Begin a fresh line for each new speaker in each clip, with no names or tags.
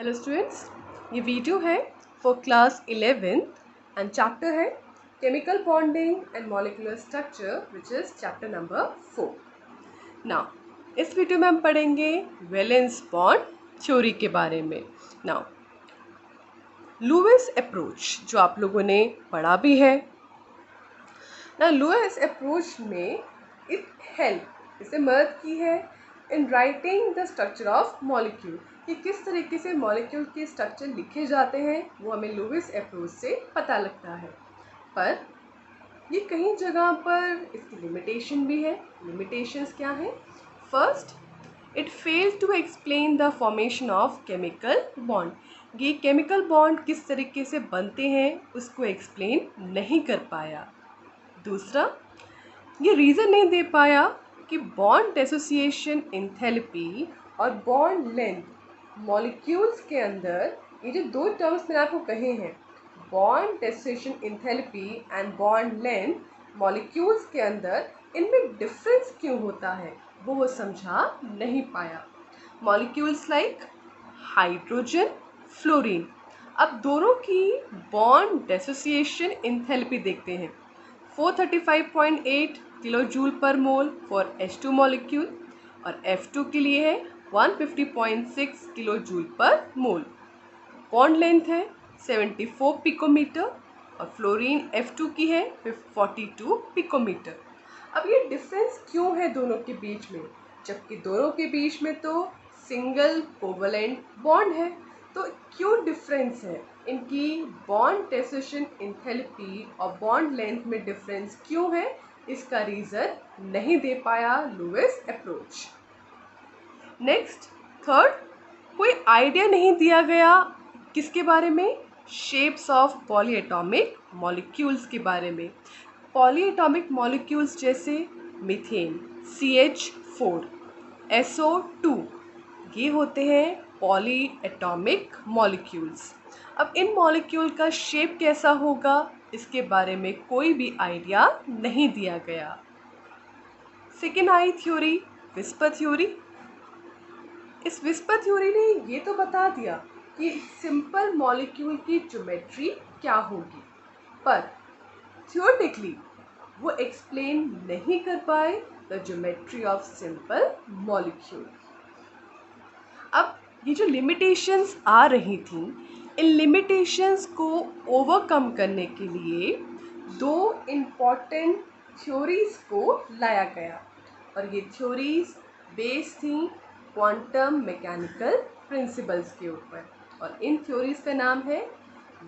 Hello students, ये video है for class 11th and chapter है chemical bonding and molecular structure which is chapter number 4। Now इस video में हम पढ़ेंगे वैलेंस बॉन्ड थ्योरी के बारे में। नाउ लुईस अप्रोच जो आप लोगों ने पढ़ा भी है ना, लुईस अप्रोच में इट हेल्प इसे मदद की है in writing the structure of molecule कि किस तरीके से मॉलिक्यूल के स्ट्रक्चर लिखे जाते हैं वो हमें लुईस अप्रोच से पता लगता है। पर ये कई जगह पर इसकी लिमिटेशन भी है। लिमिटेशंस क्या हैं? First, it failed to explain the formation of chemical bond. ये केमिकल बॉन्ड किस तरीके से बनते हैं उसको एक्सप्लेन नहीं कर पाया। दूसरा, ये रीज़न नहीं दे पाया कि बॉन्ड एसोसिएशन एंथैल्पी और बॉन्ड लेंथ मॉलिक्यूल्स के अंदर, ये जो दो टर्म्स मैंने आपको कहे हैं, bond association enthalpy and bond length molecules के अंदर, इनमें डिफरेंस क्यों होता है वो समझा नहीं पाया। Molecules like hydrogen, fluorine. अब दोनों की बॉन्ड एसोसिएशन एंथैल्पी देखते हैं। 435.8 किलो जूल पर मोल फॉर H2 मॉलिक्यूल और F2 के लिए है 150.6 किलो जूल पर मोल। बॉन्ड लेंथ है 74 पिकोमीटर और फ्लोरीन F2 की है 42 पिकोमीटर। अब ये डिफरेंस क्यों है दोनों के बीच में, जबकि दोनों के बीच में तो सिंगल कोवलेंट बॉन्ड है, तो क्यों डिफरेंस है? इनकी बॉन्ड एसोसिएशन एंथैल्पी और बॉन्ड लेंथ में डिफरेंस क्यों है, इसका रीज़न नहीं दे पाया लुईस अप्रोच। नेक्स्ट, थर्ड, कोई आइडिया नहीं दिया गया किसके बारे में? शेप्स ऑफ पॉलीएटॉमिक मॉलिक्यूल्स के बारे में। पॉलीएटॉमिक मॉलिक्यूल्स जैसे मीथेन CH4, SO2, ये होते हैं पॉलीएटॉमिक मॉलिक्यूल्स। अब इन मॉलिक्यूल का शेप कैसा होगा इसके बारे में कोई भी आइडिया नहीं दिया गया। Second I theory, whisper theory. इस विस्पर थ्योरी ने ये तो बता दिया कि सिंपल मॉलिक्यूल की ज्योमेट्री क्या होगी, पर थियोरेटिकली वो एक्सप्लेन नहीं कर पाए the geometry of simple molecule. अब ये जो लिमिटेशंस आ रही थी, इन लिमिटेशंस को ओवरकम करने के लिए दो इम्पॉर्टेंट थ्योरीज को लाया गया और ये थ्योरीज बेस्ड थी क्वांटम मैकेनिकल प्रिंसिपल्स के ऊपर, और इन थ्योरीज का नाम है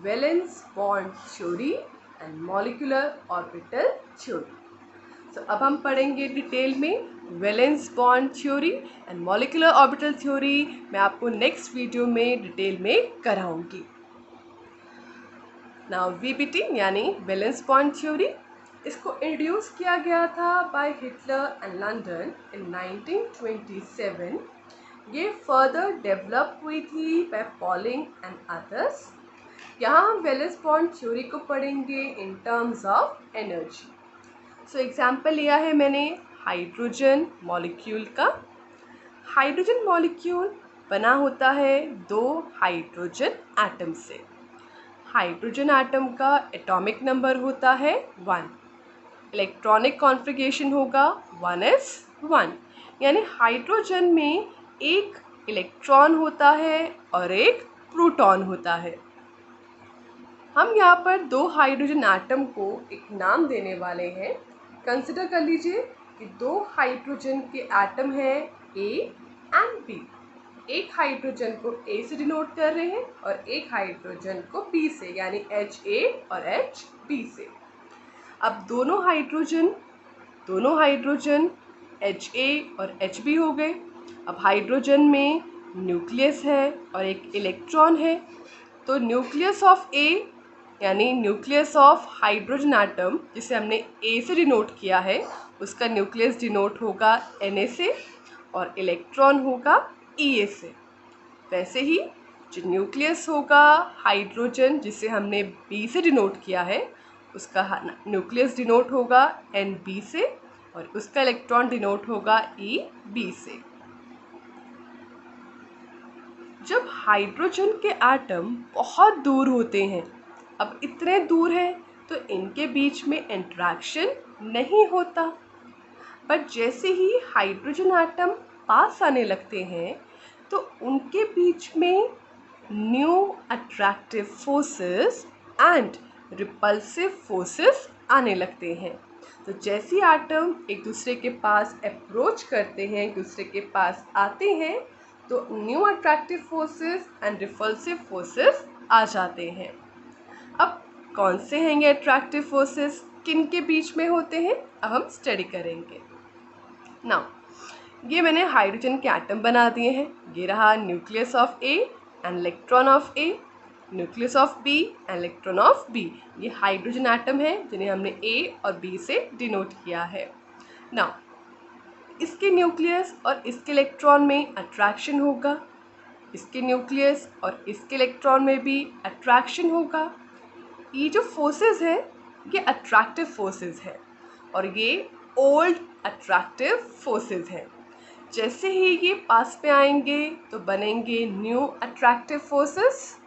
valence bond theory and molecular orbital theory. तो अब हम पढ़ेंगे डिटेल में valence bond theory and molecular orbital theory. मैं आपको नेक्स्ट वीडियो में डिटेल में कराऊंगी। नाउ VBT यानी वैलेंस बॉन्ड थ्योरी, इसको इंट्रोड्यूस किया गया था by Heitler and London in 1927। ये फर्दर डेवलप हुई थी बाय पॉलिंग एंड अदर्स। यहाँ हम वैलेंस बॉन्ड थ्योरी को पढ़ेंगे इन terms of energy. So example लिया है मैंने हाइड्रोजन मॉलिक्यूल का। हाइड्रोजन मॉलिक्यूल बना होता है दो हाइड्रोजन एटम से। हाइड्रोजन एटम का एटॉमिक नंबर होता है 1, इलेक्ट्रॉनिक कॉन्फ़िगरेशन होगा 1s1, यानी हाइड्रोजन में एक इलेक्ट्रॉन होता है और एक प्रोटॉन होता है। हम यहाँ पर दो हाइड्रोजन एटम को एक नाम देने वाले हैं। कंसिडर कर लीजिए कि दो हाइड्रोजन के एटम हैं A एंड B। एक हाइड्रोजन को A से डिनोट कर रहे हैं और एक हाइड्रोजन को B से, यानी HA और HB से। अब दोनों हाइड्रोजन HA और HB हो गए। अब हाइड्रोजन में न्यूक्लियस है और एक इलेक्ट्रॉन है, तो न्यूक्लियस ऑफ A यानी न्यूक्लियस ऑफ हाइड्रोजन एटम जिसे हमने A से डिनोट किया है, उसका न्यूक्लियस डिनोट होगा Na से और इलेक्ट्रॉन होगा Ea से। वैसे ही जो न्यूक्लियस होगा हाइड्रोजन जिसे हमने B से डिनोट किया है, उसका न्यूक्लियस डिनोट होगा Nb से और उसका इलेक्ट्रॉन डिनोट होगा Eb से। जब हाइड्रोजन के एटम बहुत दूर होते हैं, अब इतने दूर हैं तो इनके बीच में इंटरेक्शन नहीं होता, बट जैसे ही हाइड्रोजन एटम पास आने लगते हैं तो उनके बीच में new attractive forces and repulsive forces आने लगते हैं। तो जैसे एटम एक दूसरे के पास अप्रोच करते हैं, एक दूसरे के पास आते हैं, तो new attractive forces and repulsive forces आ जाते हैं। अब कौन से हैं ये अट्रैक्टिव फोर्सेस, किन के बीच में होते हैं, अब हम स्टडी करेंगे। नाउ ये मैंने हाइड्रोजन के एटम बना दिए हैं। ये रहा nucleus of A and electron of A, nucleus of B and electron of B. ये हाइड्रोजन एटम है जिन्हें हमने ए और बी से डिनोट किया है। नाउ इसके न्यूक्लियस और इसके इलेक्ट्रॉन में अट्रैक्शन होगा, इसके न्यूक्लियस और इसके इलेक्ट्रॉन में भी अट्रैक्शन होगा। ये जो फोर्सेस हैं ये अट्रैक्टिव फोर्सेस हैं और ये ओल्ड अट्रैक्टिव फोर्सेस हैं। जैसे ही ये पास में आएंगे तो बनेंगे न्यू अट्रैक्टिव फोर्सेस।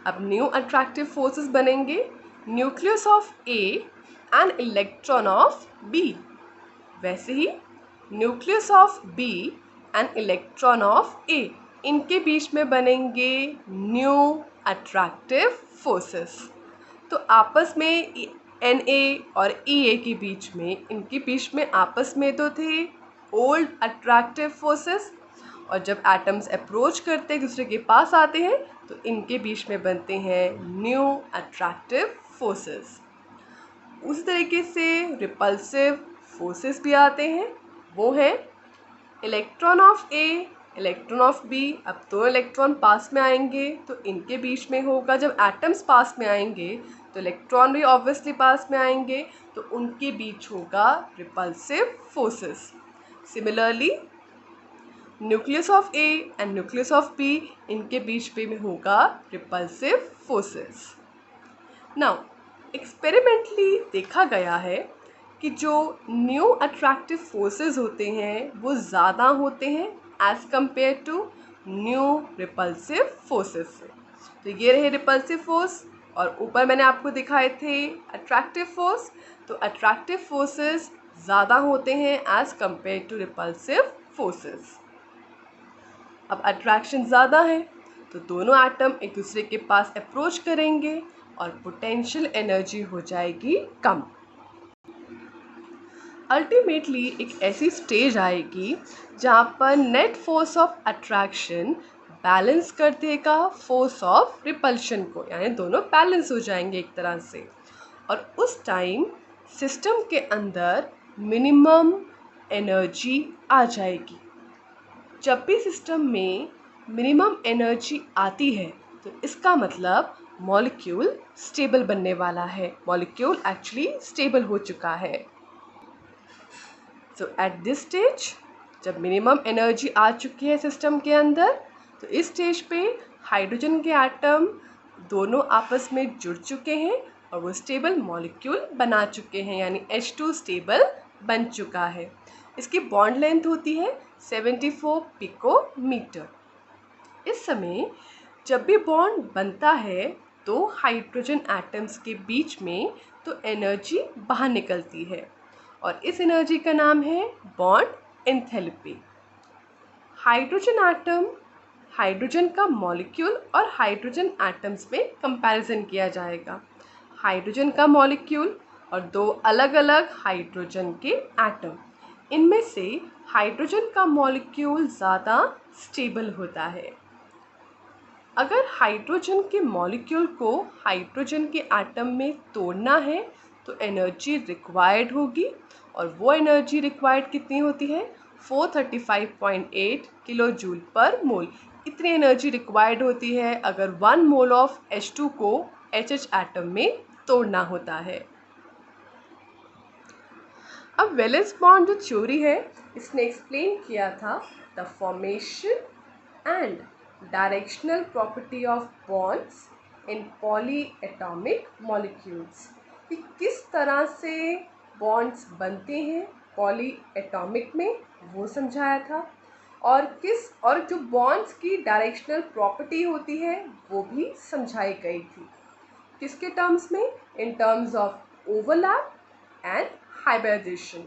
अब न्यू अट्रैक्टिव फोर्सेस बनेंगे nucleus of A and electron of B. वैसे ही nucleus of B and electron of A, इनके बीच में बनेंगे न्यू अट्रैक्टिव फोर्सेस। तो आपस में Na और Ea के बीच में, इनके बीच में आपस में तो थे ओल्ड अट्रैक्टिव फोर्सेस, और जब एटम्स अप्रोच करते हैं, दूसरे के पास आते हैं, तो इनके बीच में बनते हैं न्यू अट्रैक्टिव फोर्सेस। उसी तरीके से रिपल्सिव फोर्सेस भी आते हैं, वो हैं electron of A, electron of B. अब दो इलेक्ट्रॉन पास में आएंगे तो इनके बीच में होगा, जब एटम्स पास में आएंगे तो इलेक्ट्रॉन भी ऑब्वियसली पास में आएंगे, तो उनके बीच होगा repulsive forces. Similarly nucleus of A and nucleus of B, इनके बीच में होगा रिपल्सिव फोर्सेस। नाउ एक्सपेरिमेंटली देखा गया है कि जो न्यू अट्रैक्टिव फोर्सेस होते हैं वो ज़्यादा होते हैं as compare to new repulsive forces से। तो ये रहे रिपल्सिव फोर्स और ऊपर मैंने आपको दिखाए थे अट्रैक्टिव फोर्स। तो अट्रैक्टिव फोर्सेस ज़्यादा होते हैं as compare to repulsive forces. अब अट्रैक्शन ज़्यादा है तो दोनों एटम एक दूसरे के पास अप्रोच करेंगे और पोटेंशियल एनर्जी हो जाएगी कम। अल्टीमेटली एक ऐसी स्टेज आएगी जहाँ पर net force of attraction balance कर देगा फोर्स ऑफ रिपल्शन को, यानी दोनों बैलेंस हो जाएंगे एक तरह से। और उस टाइम सिस्टम के अंदर मिनिमम एनर्जी आ जाएगी। जब भी सिस्टम में मिनिमम एनर्जी आती है तो इसका मतलब मॉलिक्यूल स्टेबल बनने वाला है, मॉलिक्यूल एक्चुअली स्टेबल हो चुका है। सो एट दिस स्टेज जब मिनिमम एनर्जी आ चुकी है सिस्टम के अंदर, तो इस स्टेज पे हाइड्रोजन के एटम दोनों आपस में जुड़ चुके हैं और वो स्टेबल मॉलिक्यूल बना चुके हैं, यानी H2 स्टेबल बन चुका है। इसकी बॉन्ड लेंथ होती है 74 पिकोमीटर। इस समय जब भी बॉन्ड बनता है तो हाइड्रोजन एटम्स के बीच में तो एनर्जी बाहर निकलती है और इस एनर्जी का नाम है bond enthalpy. Hydrogen atom, hydrogen का मॉलिक्यूल और हाइड्रोजन एटम्स में कंपैरिजन किया जाएगा। हाइड्रोजन का मॉलिक्यूल और दो अलग अलग हाइड्रोजन के एटम, इनमें से हाइड्रोजन का मॉलिक्यूल ज़्यादा स्टेबल होता है। अगर हाइड्रोजन के मॉलिक्यूल को हाइड्रोजन के एटम में तोड़ना है तो एनर्जी रिक्वायर्ड होगी, और वो एनर्जी रिक्वायर्ड कितनी होती है 435.8 किलो जूल पर मोल। इतनी एनर्जी रिक्वायर्ड होती है अगर 1 मोल ऑफ H2 को HH एटम में तोड़ना होता है। अब वैलेंस बॉन्ड जो थ्योरी है इसने एक्सप्लेन किया था the formation and directional property of bonds in polyatomic molecules, कि किस तरह से बॉन्ड्स बनते हैं पॉलीएटॉमिक में, वो समझाया था। और जो बॉन्ड्स की डायरेक्शनल प्रॉपर्टी होती है वो भी समझाई गई थी। किसके टर्म्स में? In terms of overlap and hybridization.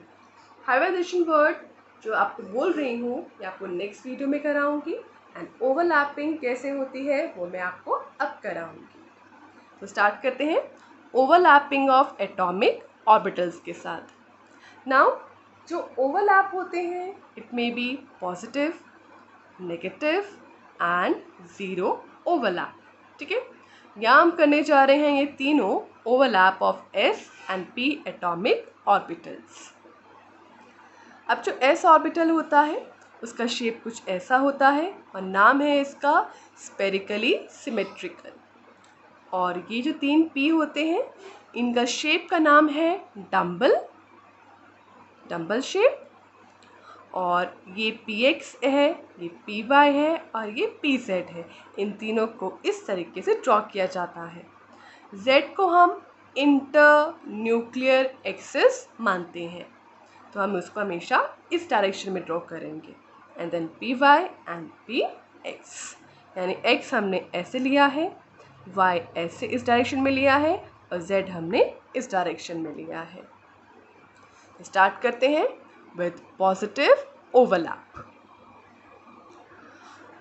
Hybridization word जो आपको बोल रही हूँ ये आपको नेक्स्ट वीडियो में कराऊंगी, एंड ओवरलैपिंग कैसे होती है वो मैं आपको अब कराऊंगी। तो स्टार्ट करते हैं ओवरलैपिंग ऑफ एटॉमिक ऑर्बिटल्स के साथ। नाउ जो ओवरलैप होते हैं it may be positive, negative and zero overlap. ठीक है, यहाँ हम करने जा रहे हैं ये तीनों overlap of s and p atomic orbitals. अब जो s ऑर्बिटल होता है उसका शेप कुछ ऐसा होता है और नाम है इसका स्पेरिकली सिमेट्रिकल। और ये जो तीन p होते हैं इनका शेप का नाम है डम्बल शेप। और ये px है, ये py है और ये pz है। इन तीनों को इस तरीके से ड्रॉ किया जाता है। z को हम इंटर न्यूक्लियर एक्सिस मानते हैं, तो हम उसको हमेशा इस डायरेक्शन में ड्रॉ करेंगे। And then py and px, यानी x हमने ऐसे लिया है, y ऐसे इस डायरेक्शन में लिया है और z हमने इस डायरेक्शन में लिया है। स्टार्ट करते हैं with positive overlap.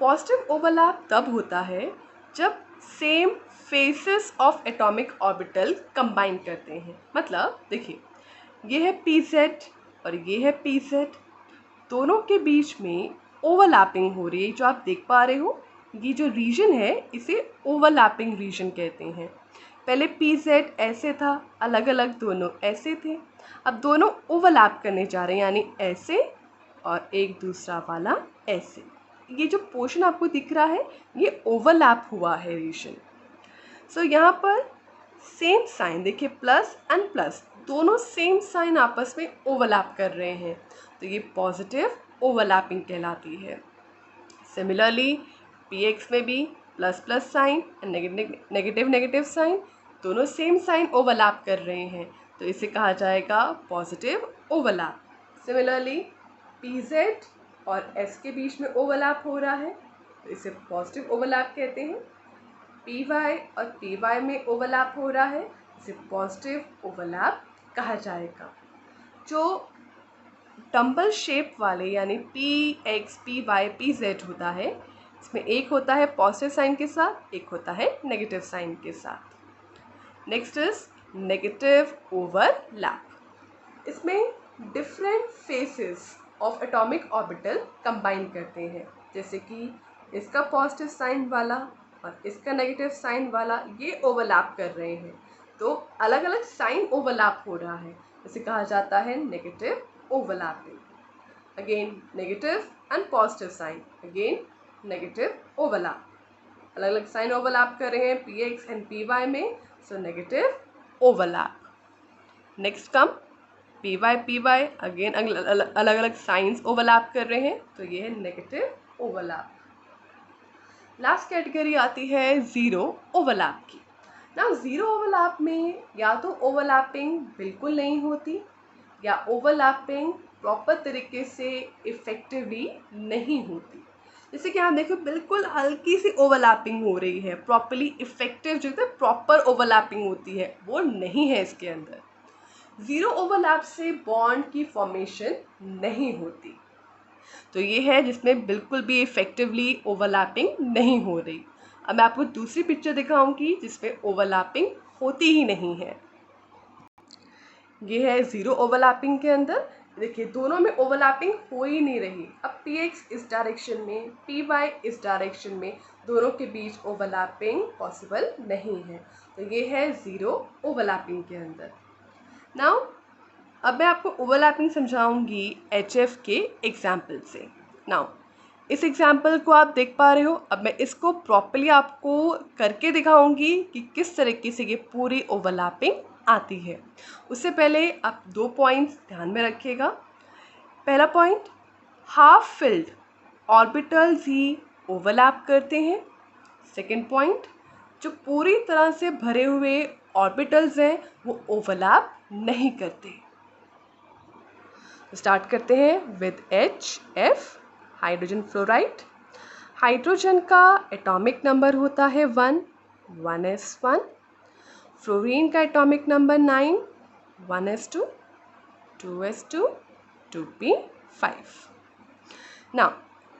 Positive overlap तब होता है जब same faces of atomic orbital combine करते हैं। मतलब देखिए ये है pz और ये है pz, दोनों के बीच में ओवरलैपिंग हो रही है। जो आप देख पा रहे हो ये जो रीजन है इसे ओवरलैपिंग रीजन कहते हैं। पहले pz ऐसे था, अलग अलग दोनों ऐसे थे, अब दोनों ओवरलैप करने जा रहे हैं, यानी ऐसे और एक दूसरा वाला ऐसे। ये जो पोर्शन आपको दिख रहा है ये ओवरलैप हुआ है रीजन। सो यहाँ पर सेम साइन देखिए, प्लस एंड प्लस दोनों सेम साइन आपस में ओवरलैप कर रहे हैं, तो ये पॉजिटिव ओवरलैपिंग कहलाती है। सिमिलरली px में भी plus plus sign and negative sign, दोनों सेम साइन ओवरलैप कर रहे हैं, तो इसे कहा जाएगा पॉजिटिव ओवरलैप। सिमिलरली pz और s के बीच में ओवरलैप हो रहा है, तो इसे पॉजिटिव ओवरलैप कहते हैं। py और py में ओवरलैप हो रहा है, इसे पॉजिटिव ओवरलैप कहा जाएगा। जो डम्बल शेप वाले यानी px, py, pz होता है, इसमें एक होता है पॉजिटिव साइन के साथ, एक होता है नेगेटिव साइन के साथ। Next is negative overlap. इसमें different phases of atomic orbital combine करते हैं, जैसे कि इसका पॉजिटिव साइन वाला और इसका नेगेटिव साइन वाला ये ओवरलैप कर रहे हैं, तो अलग अलग साइन ओवरलैप हो रहा है, इसे कहा जाता है negative overlapping. Again negative and positive sign, again negative overlap, अलग अलग साइन ओवरलैप कर रहे हैं px एंड py में, so negative overlap. Next come py, again अलग अलग साइंस ओवरलैप कर रहे हैं, तो ये है नेगेटिव ओवरलैप। लास्ट कैटेगरी आती है ज़ीरो ओवरलैप की। ना ज़ीरो ओवरलैप में या तो ओवरलैपिंग बिल्कुल नहीं होती या ओवरलैपिंग प्रॉपर तरीके से इफ़ेक्टिवली नहीं होती। जैसे कि आप देखो बिल्कुल हल्की सी ओवरलैपिंग हो रही है, प्रॉपरली इफ़ेक्टिव जो है प्रॉपर ओवरलैपिंग होती है वो नहीं है इसके अंदर। ज़ीरो ओवरलैप से बॉन्ड की फॉर्मेशन नहीं होती, तो ये है जिसमें बिल्कुल भी इफ़ेक्टिवली ओवरलैपिंग नहीं हो रही। अब मैं आपको दूसरी पिक्चर दिखाऊंगी जिसमें ओवरलैपिंग होती ही नहीं है। ये है ज़ीरो ओवरलैपिंग के अंदर, देखिए दोनों में ओवरलैपिंग हो ही नहीं रही। अब px इस डायरेक्शन में, py इस डायरेक्शन में, दोनों के बीच ओवरलैपिंग पॉसिबल नहीं है, तो ये है ज़ीरो ओवरलैपिंग के अंदर। नाउ अब मैं आपको ओवरलैपिंग समझाऊंगी HF के एग्जाम्पल से। नाउ इस एग्जाम्पल को आप देख पा रहे हो, अब मैं इसको प्रॉपर्ली आपको करके दिखाऊंगी कि किस तरीके से ये पूरी ओवरलैपिंग आती है। उससे पहले आप दो पॉइंट्स ध्यान में रखिएगा। पहला पॉइंट, हाफ फिल्ड ऑर्बिटल्स ही ओवरलैप करते हैं। सेकंड पॉइंट, जो पूरी तरह से भरे हुए ऑर्बिटल्स हैं वो ओवरलैप नहीं करते। स्टार्ट करते हैं with HF hydrogen fluoride. Hydrogen का एटॉमिक नंबर होता है 1, 1s1। फ्लोरीन का atomic number 9, 1s2, 2s2, 2p5। Now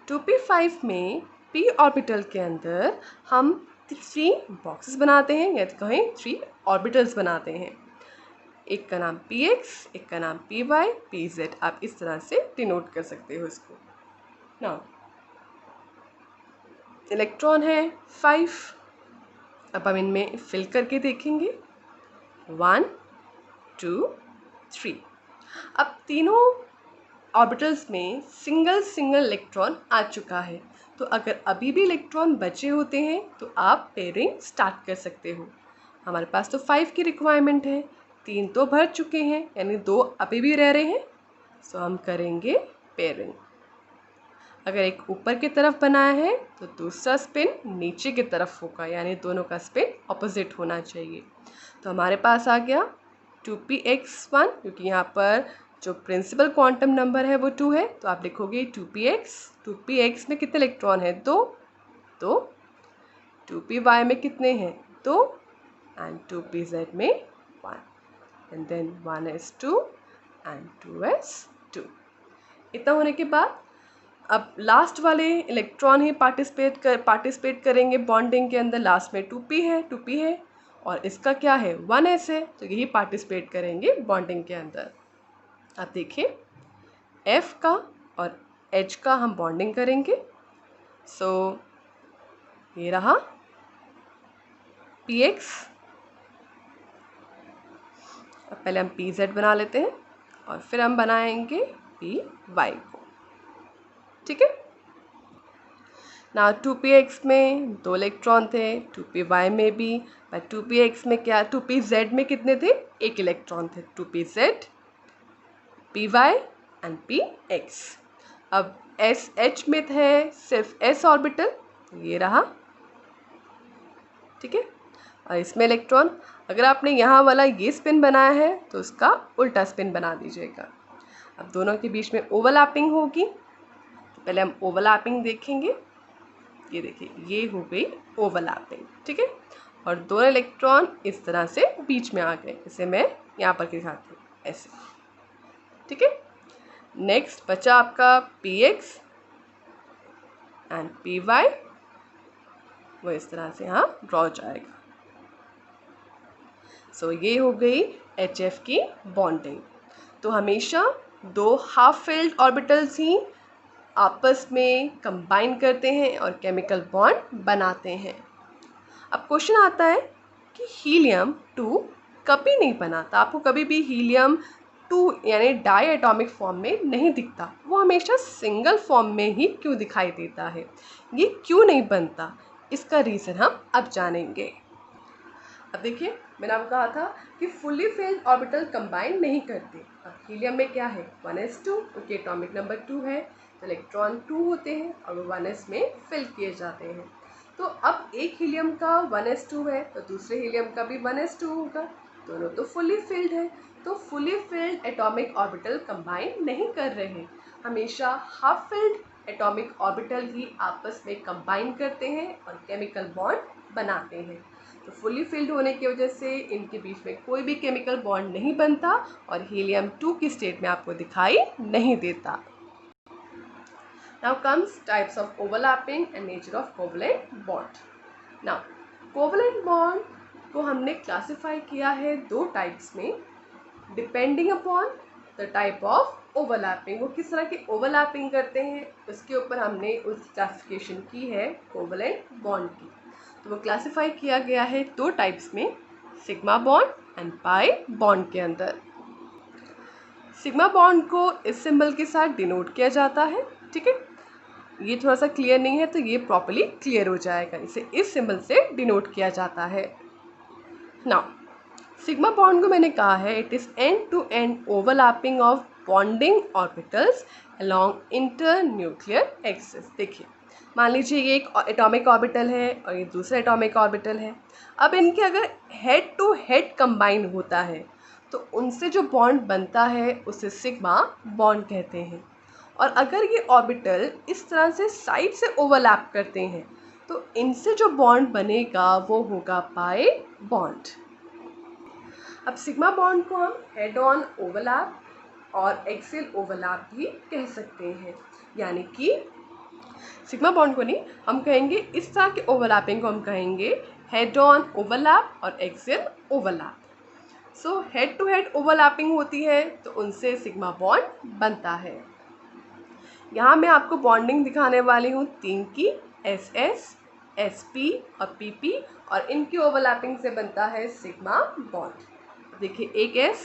2p5 में p ऑर्बिटल के अंदर हम 3 बॉक्सेस बनाते हैं, या कहें 3 ऑर्बिटल्स बनाते हैं। एक का नाम px, एक का नाम py, pz, आप इस तरह से डिनोट कर सकते हो इसको। नाउ इलेक्ट्रॉन है 5। अब हम इनमें फिल करके देखेंगे 1, 2, 3। अब तीनों ऑर्बिटल्स में सिंगल इलेक्ट्रॉन आ चुका है, तो अगर अभी भी इलेक्ट्रॉन बचे होते हैं तो आप पेयरिंग स्टार्ट कर सकते हो। हमारे पास तो 5 की रिक्वायरमेंट है, 3 तो भर चुके हैं, यानी 2 अभी भी रह रहे हैं, सो हम करेंगे पेयरिंग। अगर एक ऊपर की तरफ बनाया है तो दूसरा स्पिन नीचे की तरफ होगा, यानी दोनों का स्पिन ऑपोजिट होना चाहिए। तो हमारे पास आ गया 2px1, क्योंकि यहाँ पर जो प्रिंसिपल क्वांटम नंबर है वो 2 है, तो आप लिखोगे 2px। 2px में कितने इलेक्ट्रॉन है? 2। तो 2py में कितने हैं? 2। एंड 2pz में 1, and then 1s2 and 2s2। इतना होने के बाद अब लास्ट वाले इलेक्ट्रॉन ही पार्टिसिपेट करेंगे बॉन्डिंग के अंदर। लास्ट में 2p है और इसका क्या है? 1s है, तो यही पार्टिसिपेट करेंगे बॉन्डिंग के अंदर। अब देखिए F का और H का हम बॉन्डिंग करेंगे। सो ये रहा px। अब पहले हम pz बना लेते हैं और फिर हम बनाएंगे py को, ठीक है। ना 2px में 2 इलेक्ट्रॉन थे, 2py में भी, पर 2px में क्या, 2pz में कितने थे? 1 इलेक्ट्रॉन थे। 2pz, py and px। अब sh में है सिर्फ s ऑर्बिटल, ये रहा, ठीक है। और इसमें इलेक्ट्रॉन, अगर आपने यहाँ वाला ये स्पिन बनाया है तो उसका उल्टा स्पिन बना दीजिएगा। अब दोनों के बीच में ओवरलैपिंग होगी, तो पहले हम ओवरलैपिंग देखेंगे। ये देखिए, ये हो गई ओवरलैपिंग, ठीक है। और दोनों इलेक्ट्रॉन इस तरह से बीच में आ गए, इसे मैं यहाँ पर दिखाती हूँ ऐसे, ठीक है। नेक्स्ट बचा आपका px एंड py, वो इस तरह से यहाँ ड्रॉ जाएगा। सो ये हो गई HF की बॉन्डिंग। तो हमेशा 2 हाफ फिल्ड ऑर्बिटल्स ही आपस में कंबाइन करते हैं और केमिकल बॉन्ड बनाते हैं। अब क्वेश्चन आता है कि हीलियम 2 कभी नहीं बनाता, आपको कभी भी हीलियम 2 यानी डाई एटॉमिक फॉर्म में नहीं दिखता, वो हमेशा सिंगल फॉर्म में ही क्यों दिखाई देता है? ये क्यों नहीं बनता? इसका रीज़न हम अब जानेंगे। अब देखिए, मैंने आपको कहा था कि फुली फिल्ड ऑर्बिटल कंबाइन नहीं करते। अब हीलियम में क्या है? 1s2, क्योंकि एटॉमिक नंबर 2 है, तो इलेक्ट्रॉन 2 होते हैं और वो 1s में फिल किए जाते हैं। तो अब एक हीलियम का 1s2 है तो दूसरे हीलियम का भी 1s2 होगा, दोनों तो फुली फिल्ड है। तो fully filled atomic orbital combine नहीं कर रहे हैं, हमेशा हाफ फिल्ड एटॉमिक ऑर्बिटल ही आपस में कंबाइन करते हैं और केमिकल बॉन्ड बनाते हैं। तो फुली फिल्ड होने की वजह से इनके बीच में कोई भी केमिकल बॉन्ड नहीं बनता और हीलियम 2 की स्टेट में आपको दिखाई नहीं देता। Now comes types of overlapping and nature of covalent bond. Now covalent bond को हमने क्लासिफाई किया है 2 टाइप्स में, depending upon the type of overlapping. वो किस तरह की ओवरलैपिंग करते हैं उसके ऊपर हमने उस क्लासिफिकेशन की है कोवलेंट बॉन्ड की। तो वो क्लासिफाई किया गया है 2 टाइप्स में, sigma bond and pi bond के अंदर। सिग्मा बॉन्ड को इस सिंबल के साथ डिनोट किया जाता है, ठीक है। ये थोड़ा सा क्लियर नहीं है तो ये प्रॉपर्ली क्लियर हो जाएगा, इसे इस सिंबल से डिनोट किया जाता है। नाउ सिग्मा बॉन्ड को मैंने कहा है it is end to end overlapping of bonding orbitals along inter nuclear axis. देखिए, मान लीजिए ये एक एटॉमिक ऑर्बिटल है और ये दूसरा एटॉमिक ऑर्बिटल है। अब इनके अगर हेड टू हेड कंबाइन होता है तो उनसे जो बॉन्ड बनता है उसे सिग्मा बॉन्ड कहते हैं। और अगर ये ऑर्बिटल इस तरह से साइड से ओवरलैप करते हैं तो इनसे जो बॉन्ड बनेगा वो होगा पाई बॉन्ड। अब सिग्मा बॉन्ड को हम हेड ऑन ओवरलैप और एक्सियल ओवरलैप भी कह सकते हैं, यानी कि सिग्मा बॉन्ड को नहीं, हम कहेंगे इस तरह के ओवरलैपिंग को हम कहेंगे हेड ऑन ओवरलैप और axial overlap. So head to head overlapping होती है तो उनसे सिग्मा बॉन्ड बनता है। यहाँ मैं आपको बॉन्डिंग दिखाने वाली हूँ 3 की, SS, SP और PP, और इनकी ओवरलैपिंग से बनता है सिग्मा बॉन्ड। देखिए एक S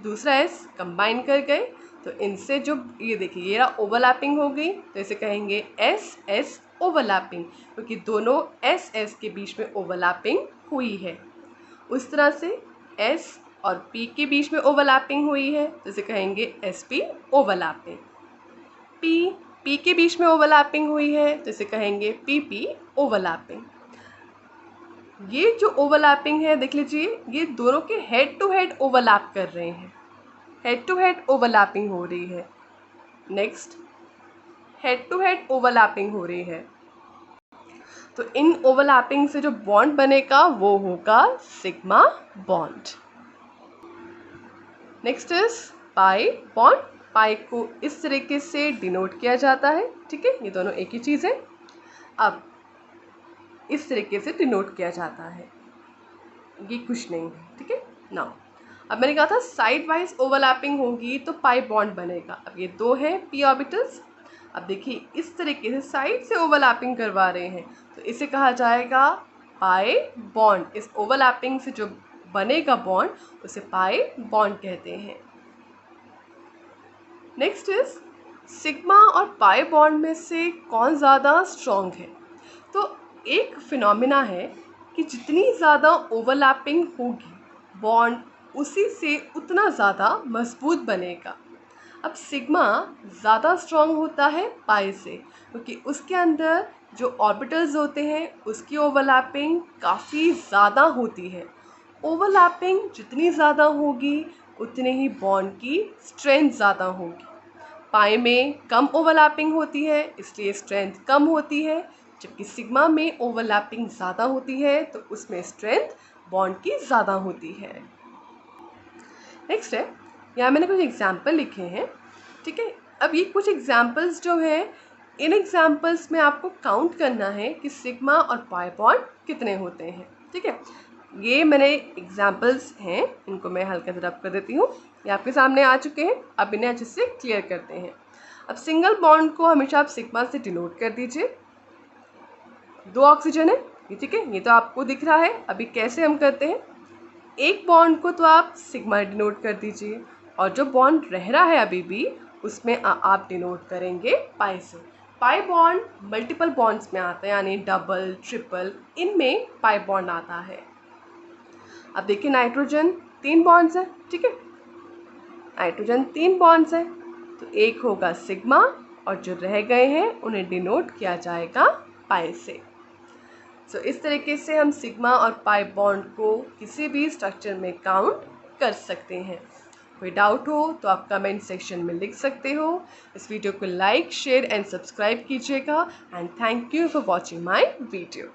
दूसरा S कंबाइन कर गए तो इनसे जो ये देखिए ये ओवरलैपिंग हो गई तो इसे कहेंगे SS ओवरलैपिंग, क्योंकि दोनों SS के बीच में ओवरलैपिंग हुई है। उस तरह से S और P के बीच में ओवरलैपिंग हुई है तो इसे कहेंगे SP ओवरलैपिंग। P के बीच में ओवरलैपिंग हुई है तो इसे कहेंगे PP ओवरलैपिंग। ये जो ओवरलैपिंग है देख लीजिए, ये दोनों के हेड टू हेड ओवरलैप कर रहे हैं, हेड टू हेड ओवरलैपिंग हो रही है। Next head to head overlapping हो रही है तो इन ओवरलैपिंग से जो बॉन्ड बनेगा वो होगा sigma bond. Next is pi bond. Pi को इस तरीके से डिनोट किया जाता है, ठीक है, ये दोनों एक ही चीज़ है। अब इस तरीके से डिनोट किया जाता है, ये कुछ नहीं है, ठीक है। नाउ अब मैंने कहा था साइड वाइज ओवरलैपिंग होगी तो पाई बॉन्ड बनेगा। अब ये 2 है p ऑर्बिटल्स, अब देखिए इस तरीके से साइड से ओवरलैपिंग करवा रहे हैं तो इसे कहा जाएगा पाई बॉन्ड। इस ओवरलैपिंग से जो बनेगा बॉन्ड उसे पाई बॉन्ड कहते हैं। नेक्स्ट इज सिग्मा और पाई बॉन्ड में से कौन ज़्यादा स्ट्रॉन्ग है। तो एक फिनोमिना है कि जितनी ज़्यादा ओवरलैपिंग होगी बॉन्ड उसी से उतना ज़्यादा मजबूत बनेगा। अब सिग्मा ज़्यादा स्ट्रॉन्ग होता है पाई से, क्योंकि उसके अंदर जो ऑर्बिटल्स होते हैं उसकी ओवरलैपिंग काफ़ी ज़्यादा होती है। ओवरलैपिंग जितनी ज़्यादा होगी उतने ही बॉन्ड की स्ट्रेंथ ज़्यादा होगी। पाई में कम ओवरलैपिंग होती है इसलिए स्ट्रेंथ कम होती है, जबकि सिग्मा में ओवरलैपिंग ज़्यादा होती है तो उसमें स्ट्रेंथ बॉन्ड की ज़्यादा होती है। नेक्स्ट है, यहाँ मैंने कुछ एग्जाम्पल लिखे हैं, ठीक है। अब ये कुछ एग्जाम्पल्स जो है इन एग्जाम्पल्स में आपको काउंट करना है कि सिग्मा और पाई बॉन्ड कितने होते हैं, ठीक है। ये मैंने एग्जाम्पल्स हैं, इनको मैं हल्का से रब कर देती हूँ, ये आपके सामने आ चुके हैं। अब इन्हें अच्छे से क्लियर करते हैं। अब सिंगल बॉन्ड को हमेशा आप सिग्मा से डिनोट कर दीजिए। 2 ऑक्सीजन है ये, ठीक है, ये तो आपको दिख रहा है। अभी कैसे हम करते हैं, एक बॉन्ड को तो आप सिग्मा डिनोट कर दीजिए और जो बॉन्ड रह रहा है अभी भी उसमें आप डिनोट करेंगे पाई से। पाई बॉन्ड मल्टीपल बॉन्ड्स में आता है, यानी डबल ट्रिपल, इनमें पाई बॉन्ड आता है। अब देखिए नाइट्रोजन 3 बॉन्ड्स हैं, ठीक है, नाइट्रोजन 3 बॉन्ड्स हैं तो एक होगा सिग्मा और जो रह गए हैं उन्हें डिनोट किया जाएगा पाई से। सो इस तरीके से हम सिग्मा और पाई बॉन्ड को किसी भी स्ट्रक्चर में काउंट कर सकते हैं। कोई डाउट हो तो आप कमेंट सेक्शन में लिख सकते हो। इस वीडियो को लाइक, शेयर एंड सब्सक्राइब कीजिएगा and thank you for watching my video.